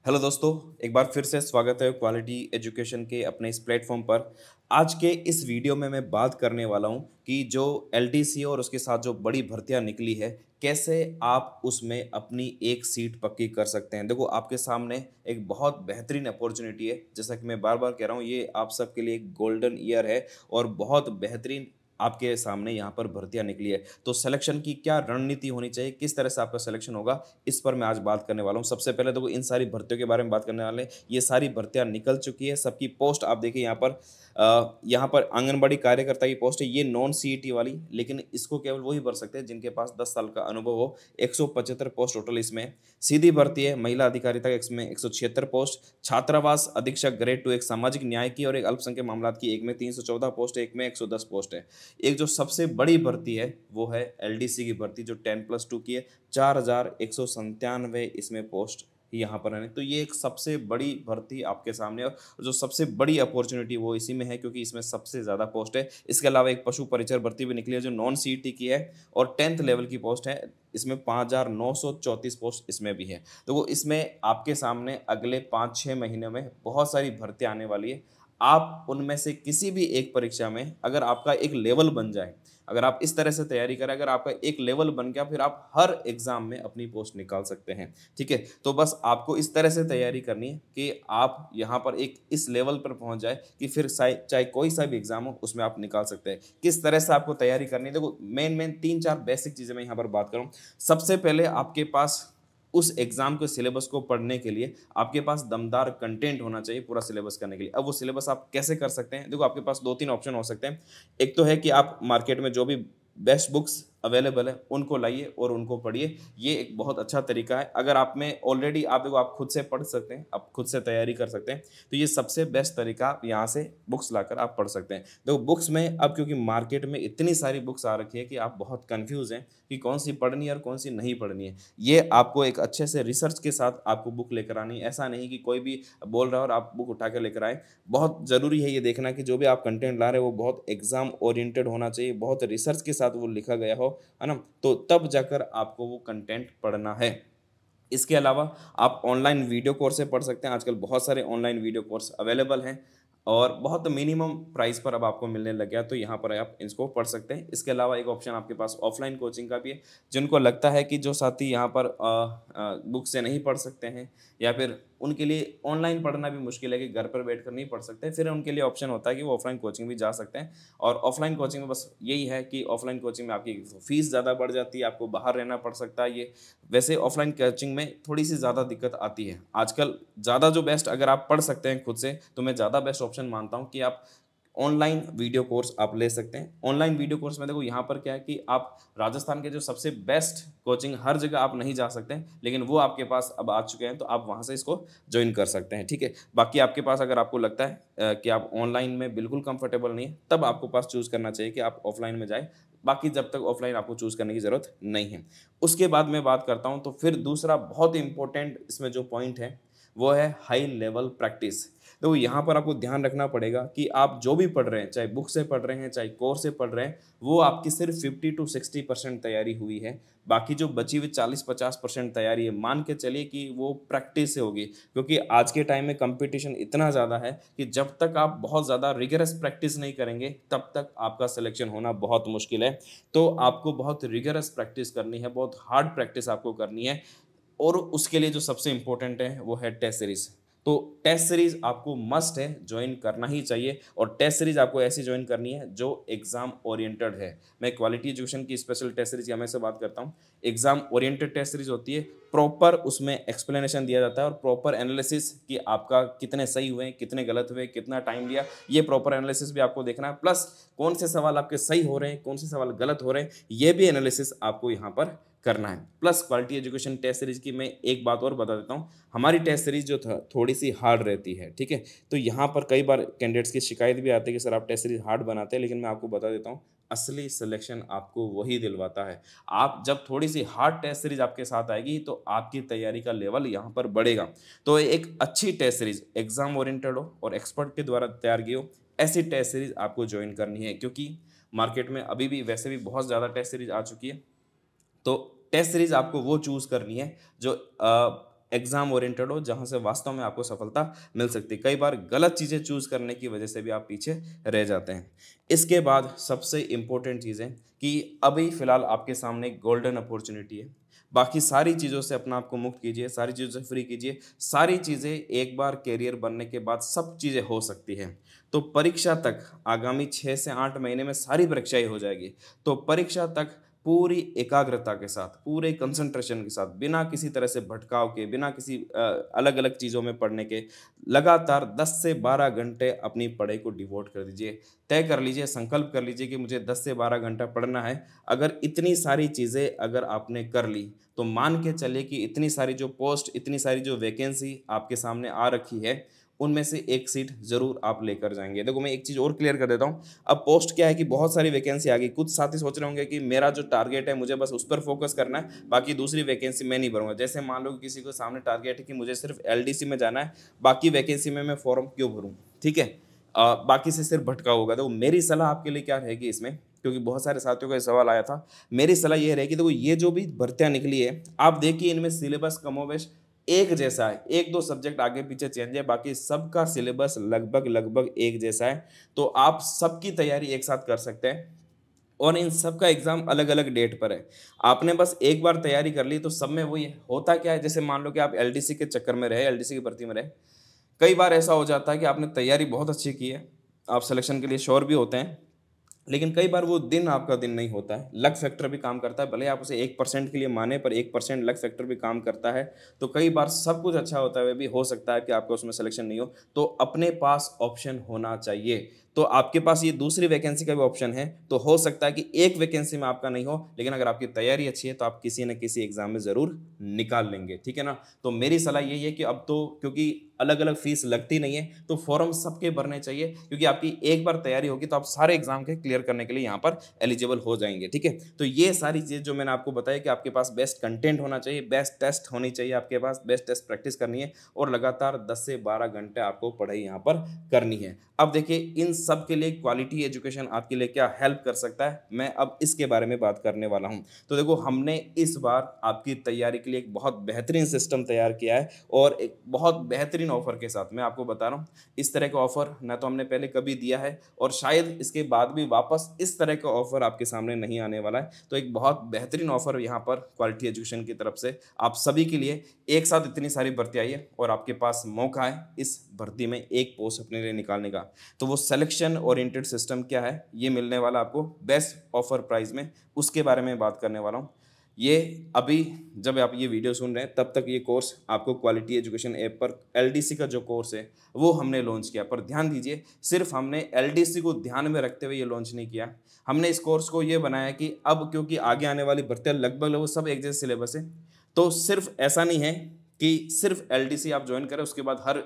Hello दोस्तों, एक बार फिर से स्वागत है क्वालिटी एजुकेशन के अपने इस प्लेटफॉर्म पर। आज के इस वीडियो में मैं बात करने वाला हूं कि जो एलडीसी और उसके साथ जो बड़ी भर्तियां निकली है, कैसे आप उसमें अपनी एक सीट पक्की कर सकते हैं। देखो, आपके सामने एक बहुत बेहतरीन अपॉर्चुनिटी है। जैसा कि मैं बार बार कह रहा हूं, ये आप सबके लिए एक गोल्डन ईयर है और बहुत बेहतरीन आपके सामने यहाँ पर भर्तियां निकली है। तो सिलेक्शन की क्या रणनीति होनी चाहिए, किस तरह से आपका सिलेक्शन होगा, इस पर मैं आज बात करने वाला हूँ। सबसे पहले देखो, इन सारी भर्तियों के बारे में बात करने वाले हैं। ये सारी भर्तियां निकल चुकी है, सबकी पोस्ट आप देखिए यहाँ पर। यहाँ पर आंगनबाड़ी कार्यकर्ता की पोस्ट है, ये नॉन सीईटी वाली, लेकिन इसको केवल वही भर सकते हैं जिनके पास 10 साल का अनुभव हो। 175 पोस्ट टोटल इसमें है। सीधी भर्ती है, महिला अधिकारिता इसमें 176 पोस्ट। छात्रावास अधीक्षक ग्रेड 2, एक सामाजिक न्याय की और एक अल्पसंख्यक मामलात की, एक में 314 पोस्ट है, एक में 110 पोस्ट है। एक जो सबसे बड़ी भर्ती है वो है एलडीसी की भर्ती, जो 10+2 की है। 4197 इसमें पोस्ट यहाँ पर है। तो ये एक सबसे बड़ी भर्ती आपके सामने है और जो सबसे बड़ी अपॉर्चुनिटी वो इसी में है, क्योंकि इसमें सबसे ज़्यादा पोस्ट है। इसके अलावा एक पशु परिचर भर्ती भी निकली है जो नॉन सीईटी की है और 10th लेवल की पोस्ट है। इसमें 5934 पोस्ट इसमें भी है। तो वो इसमें आपके सामने अगले 5-6 महीने में बहुत सारी भर्ती आने वाली है। आप उनमें से किसी भी एक परीक्षा में अगर आपका एक लेवल बन जाए, अगर आप इस तरह से तैयारी करें, अगर आपका एक लेवल बन गया, फिर आप हर एग्जाम में अपनी पोस्ट निकाल सकते हैं। ठीक है, तो बस आपको इस तरह से तैयारी करनी है कि आप यहाँ पर एक इस लेवल पर पहुंच जाए कि फिर चाहे कोई सा भी एग्जाम हो उसमें आप निकाल सकते हैं। किस तरह से आपको तैयारी करनी है, देखो मेन 3-4 बेसिक चीज़ें मैं यहाँ पर बात करूँ। सबसे पहले आपके पास उस एग्जाम के सिलेबस को पढ़ने के लिए आपके पास दमदार कंटेंट होना चाहिए पूरा सिलेबस करने के लिए। अब वो सिलेबस आप कैसे कर सकते हैं, देखो आपके पास 2-3 ऑप्शन हो सकते हैं। एक तो है कि आप मार्केट में जो भी बेस्ट बुक्स अवेलेबल है उनको लाइए और उनको पढ़िए। ये एक बहुत अच्छा तरीका है। अगर आप में ऑलरेडी आप देखो, आप खुद से पढ़ सकते हैं, आप खुद से तैयारी कर सकते हैं, तो ये सबसे बेस्ट तरीका, आप यहाँ से बुक्स लाकर आप पढ़ सकते हैं। देखो बुक्स में अब क्योंकि मार्केट में इतनी सारी बुक्स आ रखी है कि आप बहुत कंफ्यूज हैं कि कौन सी पढ़नी है और कौन सी नहीं पढ़नी है। ये आपको एक अच्छे से रिसर्च के साथ आपको बुक लेकर आनी है। ऐसा नहीं कि कोई भी बोल रहा है और आप बुक उठा के लेकर आए। बहुत ज़रूरी है ये देखना कि जो भी आप कंटेंट ला रहे हो वो बहुत एग्जाम ओरिएंटेड होना चाहिए, बहुत रिसर्च के साथ वो लिखा गया हो, है ना। तो तब जाकर आपको वो कंटेंट पढ़ना है। इसके अलावा आप ऑनलाइन वीडियो कोर्स से पढ़ सकते हैं। आजकल बहुत सारे ऑनलाइन वीडियो कोर्स अवेलेबल हैं और बहुत मिनिमम प्राइस पर अब आपको मिलने लग गया, तो यहाँ पर आप इसको पढ़ सकते हैं। इसके अलावा एक ऑप्शन आपके पास ऑफलाइन कोचिंग का भी है। जिनको लगता है कि जो साथी यहाँ पर बुक से नहीं पढ़ सकते हैं या फिर उनके लिए ऑनलाइन पढ़ना भी मुश्किल है कि घर पर बैठकर नहीं पढ़ सकते, फिर उनके लिए ऑप्शन होता है कि वो ऑफलाइन कोचिंग भी जा सकते हैं। और ऑफलाइन कोचिंग में बस यही है कि ऑफलाइन कोचिंग में आपकी फीस ज़्यादा बढ़ जाती है, आपको बाहर रहना पड़ सकता है। ये वैसे ऑफलाइन कोचिंग में थोड़ी सी ज़्यादा दिक्कत आती है। आजकल ज़्यादा जो बेस्ट अगर आप पढ़ सकते हैं खुद से, तो मैं ज़्यादा बेस्ट ऑप्शन मानता हूँ कि आप ऑनलाइन वीडियो कोर्स आप ले सकते हैं। ऑनलाइन वीडियो कोर्स में देखो यहाँ पर क्या है कि आप राजस्थान के जो सबसे बेस्ट कोचिंग, हर जगह आप नहीं जा सकते हैं, लेकिन वो आपके पास अब आ चुके हैं, तो आप वहाँ से इसको ज्वाइन कर सकते हैं। ठीक है, बाकी आपके पास अगर आपको लगता है कि आप ऑनलाइन में बिल्कुल कंफर्टेबल नहीं है, तब आपको पास चूज़ करना चाहिए कि आप ऑफलाइन में जाएँ। बाकी जब तक ऑफलाइन आपको चूज़ करने की ज़रूरत नहीं है। उसके बाद मैं बात करता हूँ, तो फिर दूसरा बहुत इंपॉर्टेंट इसमें जो पॉइंट है वो है हाई लेवल प्रैक्टिस। तो यहाँ पर आपको ध्यान रखना पड़ेगा कि आप जो भी पढ़ रहे हैं, चाहे बुक से पढ़ रहे हैं चाहे कोर्स से पढ़ रहे हैं, वो आपकी सिर्फ 50-60% तैयारी हुई है। बाकी जो बची हुई 40-50% तैयारी है, मान के चलिए कि वो प्रैक्टिस से होगी। क्योंकि आज के टाइम में कंपटीशन इतना ज़्यादा है कि जब तक आप बहुत ज़्यादा रिगरस प्रैक्टिस नहीं करेंगे तब तक आपका सिलेक्शन होना बहुत मुश्किल है। तो आपको बहुत रिगरस प्रैक्टिस करनी है, बहुत हार्ड प्रैक्टिस आपको करनी है। और उसके लिए जो सबसे इम्पोर्टेंट है वो है टेस्ट सीरीज। तो टेस्ट सीरीज आपको मस्ट है, ज्वाइन करना ही चाहिए। और टेस्ट सीरीज आपको ऐसी ज्वाइन करनी है जो एग्जाम ओरिएंटेड है। मैं क्वालिटी एजुकेशन की स्पेशल टेस्ट सीरीज की हमेशा बात करता हूँ। एग्जाम ओरिएंटेड टेस्ट सीरीज होती है, प्रॉपर उसमें एक्सप्लेनेशन दिया जाता है और प्रॉपर एनालिसिस कि आपका कितने सही हुए, कितने गलत हुए, कितना टाइम लिया, ये प्रॉपर एनालिसिस भी आपको देखना है। प्लस कौन से सवाल आपके सही हो रहे हैं, कौन से सवाल गलत हो रहे हैं, ये भी एनालिसिस आपको यहाँ पर करना है। Plus quality education test series की मैं एक बात और बता देता हूँ, हमारी टेस्ट सीरीज जो था थोड़ी सी हार्ड रहती है। ठीक है, तो यहाँ पर कई बार कैंडिडेट्स की शिकायत भी आती है कि सर आप टेस्ट सीरीज हार्ड बनाते हैं, लेकिन मैं आपको बता देता हूँ असली सिलेक्शन आपको वही दिलवाता है। आप जब थोड़ी सी हार्ड टेस्ट सीरीज आपके साथ आएगी तो आपकी तैयारी का लेवल यहाँ पर बढ़ेगा। तो एक अच्छी टेस्ट सीरीज एग्जाम ओरिएंटेड हो और एक्सपर्ट के द्वारा तैयार की हो, ऐसी टेस्ट सीरीज आपको ज्वाइन करनी है। क्योंकि मार्केट में अभी भी वैसे भी बहुत ज़्यादा टेस्ट सीरीज आ चुकी है। तो टेस्ट सीरीज आपको वो चूज़ करनी है जो एग्जाम ओरिएंटेड हो, जहां से वास्तव में आपको सफलता मिल सकती है। कई बार गलत चीज़ें चूज करने की वजह से भी आप पीछे रह जाते हैं। इसके बाद सबसे इम्पोर्टेंट चीज़ है कि अभी फिलहाल आपके सामने गोल्डन अपॉर्चुनिटी है। बाकी सारी चीज़ों से अपना आप को मुक्त कीजिए, सारी चीज़ों से फ्री कीजिए। सारी चीज़ें एक बार कैरियर बनने के बाद सब चीज़ें हो सकती हैं। तो परीक्षा तक आगामी 6 से 8 महीने में सारी परीक्षाएं हो जाएगी। तो परीक्षा तक पूरी एकाग्रता के साथ, पूरे कंसंट्रेशन के साथ, बिना किसी तरह से भटकाव के, बिना किसी अलग-अलग चीज़ों में पढ़ने के, लगातार 10 से 12 घंटे अपनी पढ़ाई को डिवोट कर दीजिए। तय कर लीजिए, संकल्प कर लीजिए कि मुझे 10 से 12 घंटा पढ़ना है। अगर इतनी सारी चीज़ें अगर आपने कर ली, तो मान के चलिए कि इतनी सारी जो पोस्ट, इतनी सारी जो वैकेंसी आपके सामने आ रखी है, उनमें से एक सीट ज़रूर आप लेकर जाएँगे। देखो, मैं एक चीज़ और क्लियर कर देता हूँ। अब पोस्ट क्या है कि बहुत सारी वैकेंसी आ गई। कुछ साथी सोच रहे होंगे कि मेरा जो टारगेट है, मुझे बस उस पर फोकस करना है, बाकी दूसरी वैकेंसी मैं नहीं भरूँगा। जैसे मान लो कि किसी को सामने टारगेट है कि मुझे सिर्फ एलडीसी में जाना है, बाकी वैकेंसी में मैं फॉर्म क्यों भरूँ? ठीक है? बाकी से सिर्फ भटकाव होगा। तो मेरी सलाह आपके लिए क्या रहेगी इसमें, क्योंकि बहुत सारे साथियों का ये सवाल आया था। मेरी सलाह ये रहेगी, देखो ये जो भी भर्तियाँ निकली है, आप देखिए इनमें सिलेबस कमोबेश एक जैसा है। 1-2 सब्जेक्ट आगे पीछे चेंज है, बाकी सबका सिलेबस लगभग एक जैसा है। तो आप सबकी तैयारी एक साथ कर सकते हैं और इन सब का एग्ज़ाम अलग-अलग डेट पर है। आपने बस एक बार तैयारी कर ली तो सब में वही है। होता क्या है, जैसे मान लो कि आप एलडीसी के चक्कर में रहे, एलडीसी की भर्ती में रहे। कई बार ऐसा हो जाता है कि आपने तैयारी बहुत अच्छी की है, आप सिलेक्शन के लिए श्योर भी होते हैं, लेकिन कई बार वो दिन आपका दिन नहीं होता है। लक फैक्टर भी काम करता है, भले आप उसे 1% के लिए माने, पर 1% लक फैक्टर भी काम करता है। तो कई बार सब कुछ अच्छा होता हुए भी हो सकता है कि आपका उसमें सिलेक्शन नहीं हो। तो अपने पास ऑप्शन होना चाहिए। तो आपके पास ये दूसरी वैकेंसी का भी ऑप्शन है, तो हो सकता है कि एक वैकेंसी में आपका नहीं हो, लेकिन अगर आपकी तैयारी अच्छी है तो आप किसी न किसी एग्जाम में ज़रूर निकाल लेंगे। ठीक है ना? तो मेरी सलाह यही है कि अब तो क्योंकि अलग-अलग फीस लगती नहीं है, तो फॉर्म सबके भरने चाहिए, क्योंकि आपकी एक बार तैयारी होगी तो आप सारे एग्जाम के क्लियर करने के लिए यहाँ पर एलिजिबल हो जाएँगे। ठीक है? तो ये सारी चीज़ जो मैंने आपको बताया कि आपके पास बेस्ट कंटेंट होना चाहिए, बेस्ट टेस्ट होनी चाहिए आपके पास, बेस्ट टेस्ट प्रैक्टिस करनी है और लगातार 10 से 12 घंटे आपको पढ़ाई यहाँ पर करनी है। अब देखिए, इन सब के लिए क्वालिटी एजुकेशन आपके लिए क्या हेल्प कर सकता है, मैं अब इसके बारे में बात करने वाला हूँ। तो देखो, हमने इस बार आपकी तैयारी के लिए एक बहुत बेहतरीन सिस्टम तैयार किया है और एक बहुत बेहतरीन ऑफर के साथ। मैं आपको बता रहा हूँ, इस तरह का ऑफर ना तो हमने पहले कभी दिया है और शायद इसके बाद भी वापस इस तरह का ऑफर आपके सामने नहीं आने वाला है। तो एक बहुत बेहतरीन ऑफर यहाँ पर क्वालिटी एजुकेशन की तरफ से आप सभी के लिए, एक साथ इतनी सारी भर्ती आई है और आपके पास मौका है इस भर्ती में एक पोस्ट अपने लिए निकालने का। तो वो सिलेक्शन ओरिएंटेड सिस्टम क्या है, ये मिलने वाला आपको बेस्ट ऑफर प्राइस में, उसके बारे में बात करने वाला हूँ। ये अभी जब आप ये वीडियो सुन रहे हैं तब तक ये कोर्स आपको क्वालिटी एजुकेशन ऐप पर एलडीसी का जो कोर्स है वो हमने लॉन्च किया। पर ध्यान दीजिए, सिर्फ हमने एलडीसी को ध्यान में रखते हुए ये लॉन्च नहीं किया। हमने इस कोर्स को ये बनाया कि अब क्योंकि आगे आने वाली भर्तियाँ लगभग सब एक जैसे सिलेबस है, तो सिर्फ ऐसा नहीं है कि सिर्फ एलडीसी आप ज्वाइन करें उसके बाद हर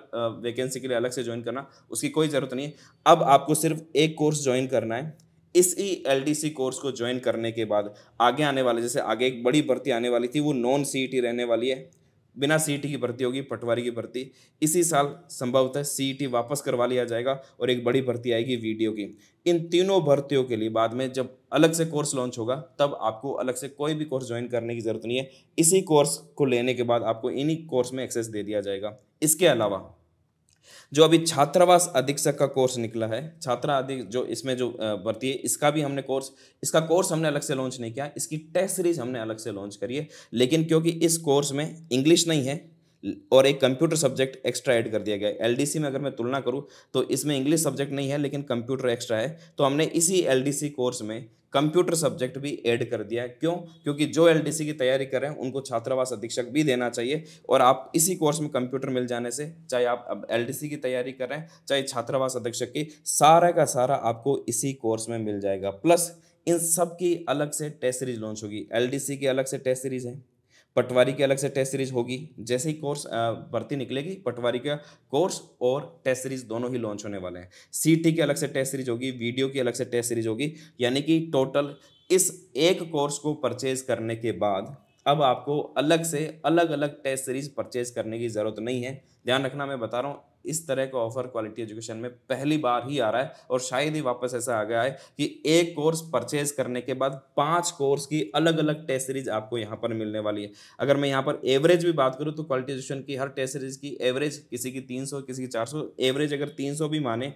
वैकेंसी के लिए अलग से ज्वाइन करना, उसकी कोई ज़रूरत नहीं है। अब आपको सिर्फ एक कोर्स ज्वाइन करना है। इसी एलडीसी कोर्स को ज्वाइन करने के बाद आगे आने वाले, जैसे आगे एक बड़ी भर्ती आने वाली थी, वो नॉन सीईटी रहने वाली है, बिना सीईटी की भर्ती होगी, पटवारी की भर्ती। इसी साल संभवतः सीईटी वापस करवा लिया जाएगा और एक बड़ी भर्ती आएगी वीडियो की। इन तीनों भर्तियों के लिए बाद में जब अलग से कोर्स लॉन्च होगा तब आपको अलग से कोई भी कोर्स ज्वाइन करने की ज़रूरत नहीं है। इसी कोर्स को लेने के बाद आपको इन्हीं कोर्स में एक्सेस दे दिया जाएगा। इसके अलावा जो अभी छात्रावास अधीक्षक का कोर्स निकला है, छात्रा अधिक जो इसमें जो भर्ती है, इसका भी हमने कोर्स, इसका कोर्स हमने अलग से लॉन्च नहीं किया, इसकी टेस्ट सीरीज हमने अलग से लॉन्च करी है। लेकिन क्योंकि इस कोर्स में इंग्लिश नहीं है और एक कंप्यूटर सब्जेक्ट एक्स्ट्रा ऐड कर दिया गया है। एलडीसी में अगर मैं तुलना करूं तो इसमें इंग्लिश सब्जेक्ट नहीं है लेकिन कंप्यूटर एक्स्ट्रा है, तो हमने इसी एलडीसी कोर्स में कंप्यूटर सब्जेक्ट भी ऐड कर दिया है। क्यों? क्योंकि जो एलडीसी की तैयारी कर रहे हैं उनको छात्रावास अधीक्षक भी देना चाहिए और आप इसी कोर्स में कंप्यूटर मिल जाने से, चाहे आप अब एलडीसी की तैयारी कर रहे हैं चाहे छात्रावास अधीक्षक की, सारा का सारा आपको इसी कोर्स में मिल जाएगा। प्लस इन सब की अलग से टेस्ट सीरीज लॉन्च होगी। एलडीसी की अलग से टेस्ट सीरीज है, पटवारी की अलग से टेस्ट सीरीज होगी। जैसे ही कोर्स भर्ती निकलेगी, पटवारी का कोर्स और टेस्ट सीरीज दोनों ही लॉन्च होने वाले हैं। सीटी की अलग से टेस्ट सीरीज होगी, वीडियो की अलग से टेस्ट सीरीज होगी। यानी कि टोटल इस एक कोर्स को परचेज करने के बाद अब आपको अलग से अलग अलग टेस्ट सीरीज परचेज करने की ज़रूरत नहीं है। ध्यान रखना, मैं बता रहा हूँ, इस तरह का ऑफर क्वालिटी एजुकेशन में पहली बार ही आ रहा है और शायद ही वापस ऐसा आ गया है कि एक कोर्स परचेज करने के बाद 5 कोर्स की अलग अलग टेस्ट सीरीज आपको यहाँ पर मिलने वाली है। अगर मैं यहाँ पर एवरेज भी बात करूँ तो क्वालिटी एजुकेशन की हर टेस्ट सीरीज की एवरेज किसी की 300 किसी की 400, एवरेज अगर 300 भी माने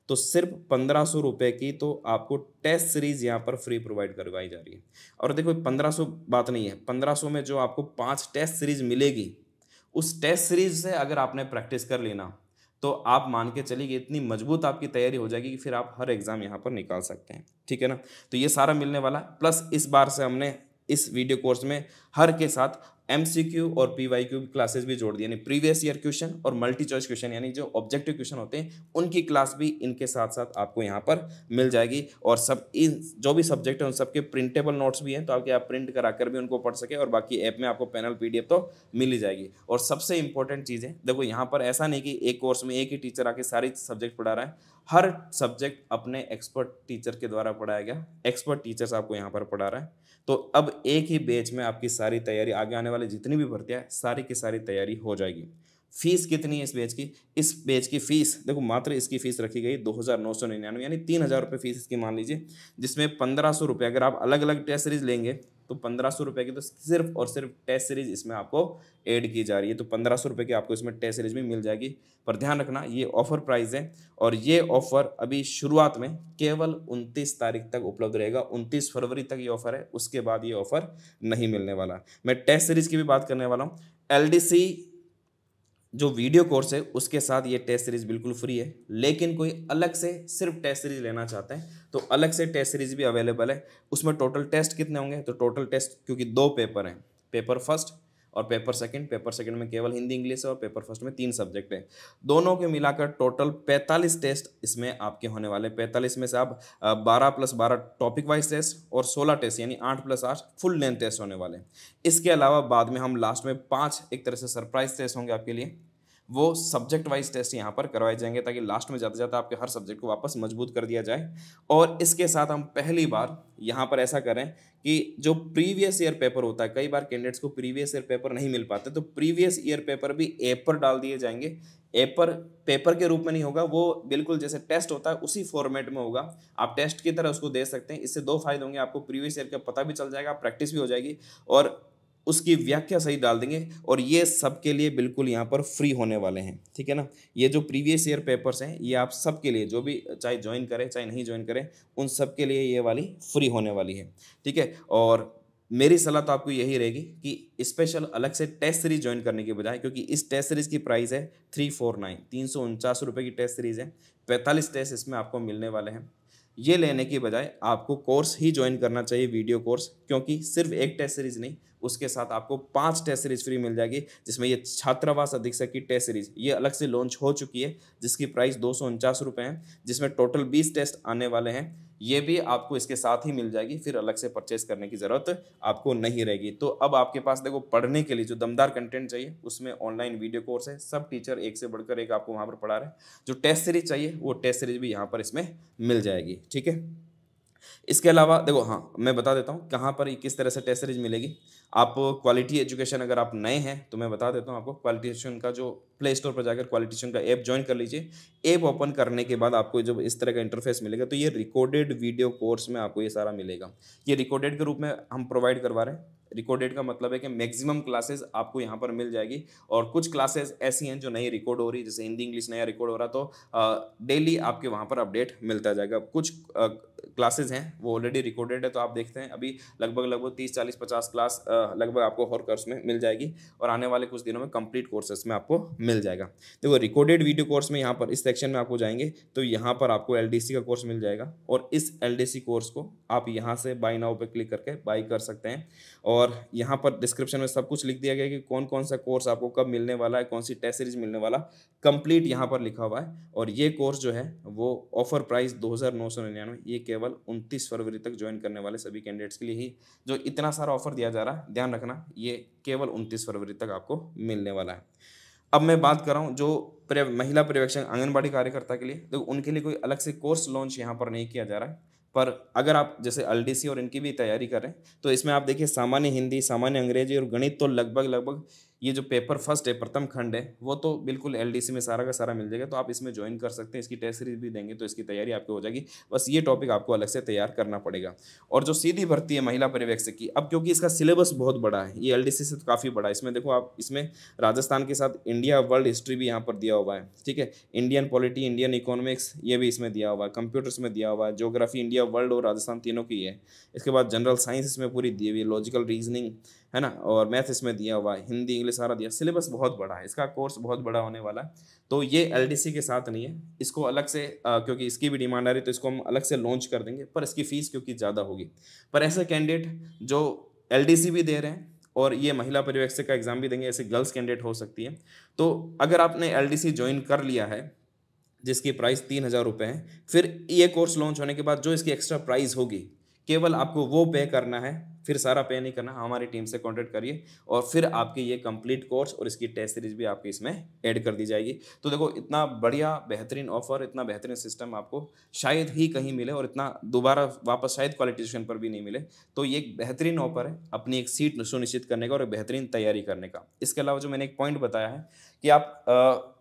तो सिर्फ 1500 रुपये की तो आपको टेस्ट सीरीज यहाँ पर फ्री प्रोवाइड करवाई जा रही है। और देखो 1500 बात नहीं है, 1500 में जो आपको 5 टेस्ट सीरीज मिलेगी, उस टेस्ट सीरीज से अगर आपने प्रैक्टिस कर ली ना तो आप मान के चलिए कि इतनी मजबूत आपकी तैयारी हो जाएगी कि फिर आप हर एग्जाम यहाँ पर निकाल सकते हैं। ठीक है ना, तो ये सारा मिलने वाला, प्लस इस बार से हमने इस वीडियो कोर्स में हर के साथ एमसीक्यू और पीवाईक्यू क्लासेस भी जोड़ दी, यानी प्रीवियस ईयर क्वेश्चन और मल्टी चॉइस क्वेश्चन यानी जो ऑब्जेक्टिव क्वेश्चन होते हैं उनकी क्लास भी इनके साथ साथ आपको यहाँ पर मिल जाएगी। और सब इन जो भी सब्जेक्ट है उन सबके प्रिंटेबल नोट्स भी हैं, तो आपके आप प्रिंट करा कर भी उनको पढ़ सके, और बाकी ऐप में आपको पैनल पीडीएफ तो मिल ही जाएगी। और सबसे इंपॉर्टेंट चीज़ है, देखो यहाँ पर ऐसा नहीं कि एक कोर्स में एक ही टीचर आके सारी सब्जेक्ट पढ़ा रहा है, हर सब्जेक्ट अपने एक्सपर्ट टीचर के द्वारा पढ़ाया गया, एक्सपर्ट टीचर्स आपको यहाँ पर पढ़ा रहा है। तो अब एक ही बैच में आपकी सारी तैयारी, आगे आने वाले जितनी भी भर्तियां है सारी की सारी तैयारी हो जाएगी। फीस कितनी है इस बैच की? इस बैच की फीस देखो, मात्र इसकी फीस रखी गई 2999, यानी 3000 रुपये फीस इसकी मान लीजिए, जिसमें 1500 रुपये अगर आप अलग अलग टेस्ट सीरीज लेंगे तो 1500 रुपये की तो सिर्फ और सिर्फ टेस्ट सीरीज इसमें आपको ऐड की जा रही है। तो 1500 रुपये की आपको इसमें टेस्ट सीरीज भी मिल जाएगी। पर ध्यान रखना ये ऑफर प्राइस है और ये ऑफर अभी शुरुआत में केवल 29 तारीख तक उपलब्ध रहेगा। 29 फरवरी तक ये ऑफर है, उसके बाद ये ऑफर नहीं मिलने वाला। मैं टेस्ट सीरीज की भी बात करने वाला हूँ। एलडीसी जो वीडियो कोर्स है उसके साथ ये टेस्ट सीरीज बिल्कुल फ्री है, लेकिन कोई अलग से सिर्फ टेस्ट सीरीज लेना चाहते हैं तो अलग से टेस्ट सीरीज भी अवेलेबल है। उसमें टोटल टेस्ट कितने होंगे? तो टोटल टेस्ट, क्योंकि 2 पेपर हैं, पेपर फर्स्ट और पेपर सेकंड, पेपर सेकंड में केवल हिंदी इंग्लिश है और पेपर फर्स्ट में 3 सब्जेक्ट है, दोनों के मिलाकर टोटल 45 टेस्ट इसमें आपके होने वाले। 45 में से आप 12+12 टॉपिक वाइज टेस्ट और 16 टेस्ट यानी 8+8 फुल लेंथ टेस्ट होने वाले। इसके अलावा बाद में हम लास्ट में 5 एक तरह से सरप्राइज टेस्ट होंगे आपके लिए, वो सब्जेक्ट वाइज टेस्ट यहाँ पर करवाए जाएंगे ताकि लास्ट में जाते जाते आपके हर सब्जेक्ट को वापस मजबूत कर दिया जाए। और इसके साथ हम पहली बार यहाँ पर ऐसा करें कि जो प्रीवियस ईयर पेपर होता है, कई बार कैंडिडेट्स को प्रीवियस ईयर पेपर नहीं मिल पाते, तो प्रीवियस ईयर पेपर भी ऐप पर डाल दिए जाएंगे। ऐप पर पेपर के रूप में नहीं होगा, वो बिल्कुल जैसे टेस्ट होता है उसी फॉर्मेट में होगा, आप टेस्ट की तरह उसको दे सकते हैं। इससे 2 फायदे होंगे, आपको प्रीवियस ईयर का पता भी चल जाएगा, प्रैक्टिस भी हो जाएगी और उसकी व्याख्या सही डाल देंगे। और ये सबके लिए बिल्कुल यहाँ पर फ्री होने वाले हैं। ठीक है ना, ये जो प्रीवियस ईयर पेपर्स हैं ये आप सबके लिए, जो भी चाहे ज्वाइन करें चाहे नहीं ज्वाइन करें, उन सब के लिए ये वाली फ्री होने वाली है। ठीक है, और मेरी सलाह तो आपको यही रहेगी कि स्पेशल अलग से टेस्ट सीरीज ज्वाइन करने के बजाय, क्योंकि इस टेस्ट सीरीज की प्राइस है 349, 349 रुपये की टेस्ट सीरीज है, 45 टेस्ट इसमें आपको मिलने वाले हैं। ये लेने की बजाय आपको कोर्स ही ज्वाइन करना चाहिए, वीडियो कोर्स, क्योंकि सिर्फ एक टेस्ट सीरीज नहीं, उसके साथ आपको 5 टेस्ट सीरीज फ्री मिल जाएगी, जिसमें ये छात्रावास अधीक्षक की टेस्ट सीरीज ये अलग से लॉन्च हो चुकी है, जिसकी प्राइस 249 रुपये है, जिसमें टोटल 20 टेस्ट आने वाले हैं। ये भी आपको इसके साथ ही मिल जाएगी, फिर अलग से परचेज करने की ज़रूरत आपको नहीं रहेगी। तो अब आपके पास देखो, पढ़ने के लिए जो दमदार कंटेंट चाहिए उसमें ऑनलाइन वीडियो कोर्स है, सब टीचर एक से बढ़कर एक आपको वहाँ पर पढ़ा रहे हैं। जो टेस्ट सीरीज चाहिए वो टेस्ट सीरीज भी यहाँ पर इसमें मिल जाएगी। ठीक है, इसके अलावा देखो, हाँ मैं बता देता हूँ कहाँ पर किस तरह से टेस्ट सीरीज मिलेगी। आप क्वालिटी एजुकेशन अगर आप नए हैं तो मैं बता देता हूँ आपको, क्वालिटी एजुकेशन का जो प्ले स्टोर पर जाकर क्वालिटी एजुकेशन का ऐप ज्वाइन कर लीजिए। ऐप ओपन करने के बाद आपको जब इस तरह का इंटरफेस मिलेगा तो ये रिकॉर्डेड वीडियो कोर्स में आपको ये सारा मिलेगा। ये रिकॉर्डेड के रूप में हम प्रोवाइड करवा रहे हैं। रिकॉर्डेड का मतलब है कि मैक्सिमम क्लासेस आपको यहाँ पर मिल जाएगी, और कुछ क्लासेस ऐसी हैं जो नई रिकॉर्ड हो रही है, जैसे हिंदी इंग्लिश नया रिकॉर्ड हो रहा, तो डेली आपके वहाँ पर अपडेट मिलता जाएगा। कुछ क्लासेस हैं वो ऑलरेडी रिकॉर्डेड है, तो आप देखते हैं अभी लगभग 30 40 50 क्लास लगभग आपको हर कोर्स में मिल जाएगी, और आने वाले कुछ दिनों में कंप्लीट कोर्सेस में आपको मिल जाएगा। देखो, रिकॉर्डेड वीडियो कोर्स में यहाँ पर इस सेक्शन में आपको जाएंगे तो यहाँ पर आपको एलडीसी का कोर्स मिल जाएगा, और इस एलडीसी कोर्स को आप यहाँ से बाय नाउ पे क्लिक करके बाय कर सकते हैं। और यहाँ पर डिस्क्रिप्शन में सब कुछ लिख दिया गया है कि कौन कौन सा कोर्स आपको कब मिलने वाला है, कौन सी टेस्ट सीरीज मिलने वाला, कंप्लीट यहाँ पर लिखा हुआ है। और ये कोर्स जो है वो ऑफर प्राइस 2999, ये केवल 29 फरवरी तक ज्वाइन करने वाले सभी कैंडिडेट्स के लिए ही जो इतना सारा ऑफर दिया जा रहा है, ध्यान रखना ये केवल 29 फरवरी तक आपको मिलने वाला है। अब मैं बात कर रहा हूँ जो महिला पर्यवेक्षक आंगनबाड़ी कार्यकर्ता के लिए, तो उनके लिए कोई अलग से कोर्स लॉन्च यहाँ पर नहीं किया जा रहा है। पर अगर आप जैसे एलडीसी और इनकी भी तैयारी कर रहे हैं तो इसमें आप देखिए, सामान्य हिंदी, सामान्य अंग्रेजी और गणित तो लगभग ये जो पेपर फर्स्ट है, प्रथम खंड है, वो तो बिल्कुल एलडीसी में सारा का सारा मिल जाएगा, तो आप इसमें ज्वाइन कर सकते हैं। इसकी टेस्ट सीरीज भी देंगे तो इसकी तैयारी आपकी हो जाएगी। बस ये टॉपिक आपको अलग से तैयार करना पड़ेगा। और जो सीधी भर्ती है महिला पर्यवेक्षक की, अब क्योंकि इसका सिलेबस बहुत बड़ा है, ये एलडीसी से तो काफ़ी बड़ा है। इसमें देखो आप, इसमें राजस्थान के साथ इंडिया वर्ल्ड हिस्ट्री भी यहाँ पर दिया हुआ है, ठीक है। इंडियन पॉलिटी, इंडियन इकोनॉमिक्स, ये भी इसमें दिया हुआ है। कंप्यूटर्स में दिया हुआ है। ज्योग्राफी इंडिया वर्ल्ड और राजस्थान तीनों की है। इसके बाद जनरल साइंस इसमें पूरी दी हुई है, लॉजिकल रीजनिंग है ना, और मैथ इसमें दिया हुआ है, हिंदी इंग्लिश सारा दिया। सिलेबस बहुत बड़ा है, इसका कोर्स बहुत बड़ा होने वाला है। तो ये एलडीसी के साथ नहीं है, इसको अलग से क्योंकि इसकी भी डिमांड आ रही है तो इसको हम अलग से लॉन्च कर देंगे, पर इसकी फीस क्योंकि ज़्यादा होगी। पर ऐसे कैंडिडेट जो एलडीसी भी दे रहे हैं और ये महिला पर्यवेक्षक का एग्जाम भी देंगे, ऐसे गर्ल्स कैंडिडेट हो सकती है। तो अगर आपने एलडीसी ज्वाइन कर लिया है जिसकी प्राइस 3,000 रुपये है, फिर ये कोर्स लॉन्च होने के बाद जो इसकी एक्स्ट्रा प्राइस होगी केवल आपको वो पे करना है, फिर सारा पे नहीं करना। हमारी टीम से कांटेक्ट करिए और फिर आपके ये कंप्लीट कोर्स और इसकी टेस्ट सीरीज भी आपकी इसमें ऐड कर दी जाएगी। तो देखो, इतना बढ़िया बेहतरीन ऑफर, इतना बेहतरीन सिस्टम आपको शायद ही कहीं मिले, और इतना दोबारा वापस शायद क्वालिफिकेशन पर भी नहीं मिले। तो ये एक बेहतरीन ऑफर है अपनी एक सीट सुनिश्चित करने का और एक बेहतरीन तैयारी करने का। इसके अलावा जो मैंने एक पॉइंट बताया है कि आप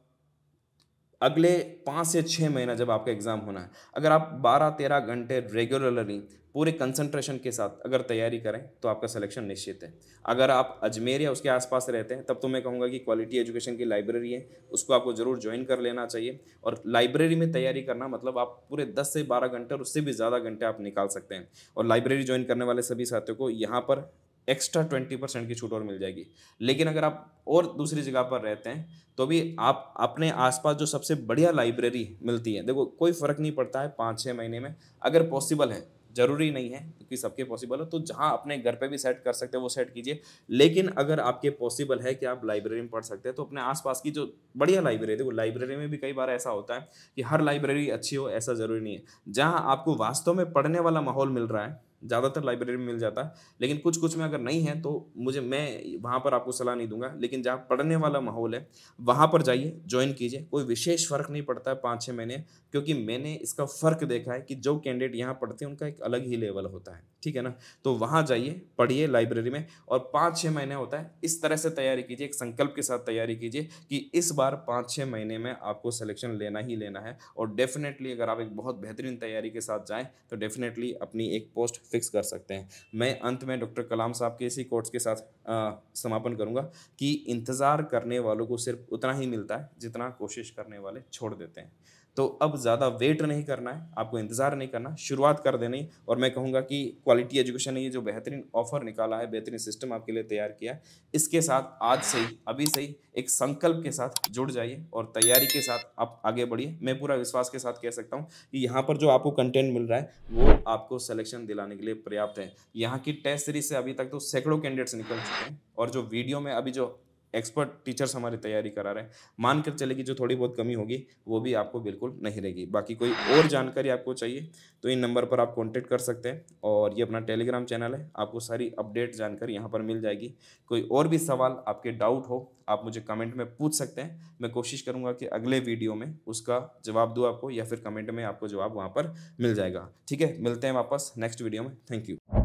अगले 5 से 6 महीना जब आपका एग्ज़ाम होना है, अगर आप 12-13 घंटे रेगुलरली पूरे कंसंट्रेशन के साथ अगर तैयारी करें तो आपका सिलेक्शन निश्चित है। अगर आप अजमेर या उसके आसपास रहते हैं तब तो मैं कहूँगा कि क्वालिटी एजुकेशन की लाइब्रेरी है, उसको आपको ज़रूर ज्वाइन कर लेना चाहिए। और लाइब्रेरी में तैयारी करना मतलब आप पूरे 10 से 12 घंटे और उससे भी ज़्यादा घंटे आप निकाल सकते हैं। और लाइब्रेरी ज्वाइन करने वाले सभी साथियों को यहाँ पर एक्स्ट्रा 20% की छूट और मिल जाएगी। लेकिन अगर आप और दूसरी जगह पर रहते हैं तो भी आप अपने आसपास जो सबसे बढ़िया लाइब्रेरी मिलती है, देखो कोई फ़र्क नहीं पड़ता है 5-6 महीने में, अगर पॉसिबल है, ज़रूरी नहीं है क्योंकि सबके पॉसिबल हो, तो जहाँ अपने घर पे भी सेट कर सकते हैं वो सेट कीजिए। लेकिन अगर आपके पॉसिबल है कि आप लाइब्रेरी में पढ़ सकते हैं तो अपने आसपास की जो बढ़िया लाइब्रेरी, देखो लाइब्रेरी में भी कई बार ऐसा होता है कि हर लाइब्रेरी अच्छी हो ऐसा ज़रूरी नहीं है। जहाँ आपको वास्तव में पढ़ने वाला माहौल मिल रहा है, ज़्यादातर लाइब्रेरी में मिल जाता है, लेकिन कुछ कुछ में अगर नहीं है तो मैं वहाँ पर आपको सलाह नहीं दूंगा। लेकिन जहाँ पढ़ने वाला माहौल है वहाँ पर जाइए, ज्वाइन कीजिए, कोई विशेष फ़र्क नहीं पड़ता है 5-6 महीने, क्योंकि मैंने इसका फ़र्क देखा है कि जो कैंडिडेट यहाँ पढ़ते हैं उनका एक अलग ही लेवल होता है, ठीक है ना। तो वहाँ जाइए, पढ़िए लाइब्रेरी में, और 5-6 महीने होता है, इस तरह से तैयारी कीजिए, एक संकल्प के साथ तैयारी कीजिए कि इस बार 5-6 महीने में आपको सिलेक्शन लेना ही लेना है। और डेफिनेटली अगर आप एक बहुत बेहतरीन तैयारी के साथ जाएँ तो डेफिनेटली अपनी एक पोस्ट फिक्स कर सकते हैं। मैं अंत में डॉक्टर कलाम साहब के इसी कोट्स के साथ समापन करूंगा कि इंतज़ार करने वालों को सिर्फ उतना ही मिलता है जितना कोशिश करने वाले छोड़ देते हैं। तो अब ज़्यादा वेट नहीं करना है, आपको इंतज़ार नहीं करना, शुरुआत कर देनी। और मैं कहूँगा कि क्वालिटी एजुकेशन ने ये जो बेहतरीन ऑफर निकाला है, बेहतरीन सिस्टम आपके लिए तैयार किया है, इसके साथ आज से ही, अभी से ही एक संकल्प के साथ जुड़ जाइए और तैयारी के साथ आप आगे बढ़िए। मैं पूरा विश्वास के साथ कह सकता हूँ कि यहाँ पर जो आपको कंटेंट मिल रहा है वो आपको सिलेक्शन दिलाने के लिए पर्याप्त है। यहाँ की टेस्ट सीरीज से अभी तक तो सैकड़ों कैंडिडेट्स निकल चुके हैं, और जो वीडियो में अभी जो एक्सपर्ट टीचर्स हमारी तैयारी करा रहे हैं, मान कर चले कि जो थोड़ी बहुत कमी होगी वो भी आपको बिल्कुल नहीं रहेगी। बाकी कोई और जानकारी आपको चाहिए तो इन नंबर पर आप कांटेक्ट कर सकते हैं, और ये अपना टेलीग्राम चैनल है, आपको सारी अपडेट जानकारी यहाँ पर मिल जाएगी। कोई और भी सवाल, आपके डाउट हो, आप मुझे कमेंट में पूछ सकते हैं। मैं कोशिश करूँगा कि अगले वीडियो में उसका जवाब दूँ आपको, या फिर कमेंट में आपको जवाब वहाँ पर मिल जाएगा। ठीक है, मिलते हैं वापस नेक्स्ट वीडियो में। Thank you.